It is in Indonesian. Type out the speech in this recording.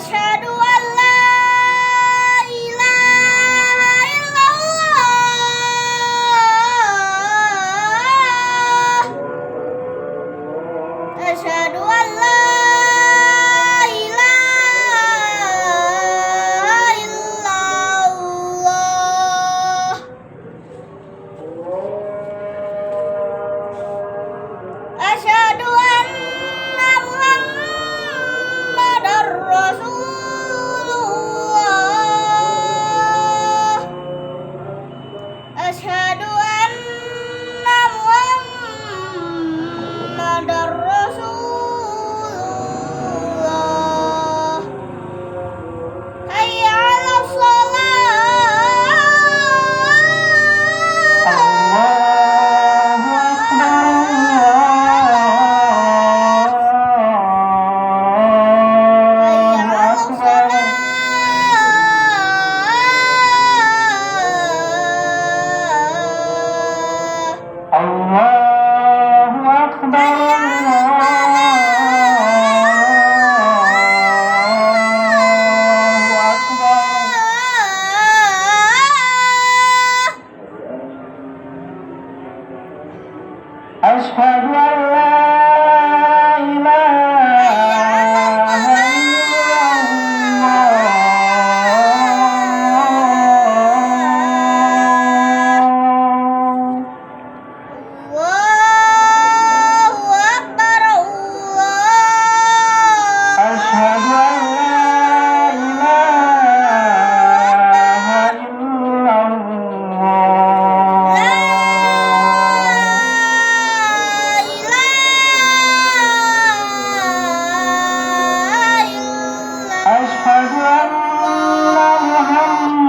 Asyhadu an la ilaha illallah. Asyhadu an la ilaha illallah. Asyhadu anna Muhammadar Rasulullah. Asyhadu anna Muhammadar Rasulullah. Hayya 'alas shalah. Allahu Akbar. Asyhadu an la ilaha illallah. Allahu Akbar. Allah. Asyhadu an la ilaha illallah. Asyhadu anna Muhammadan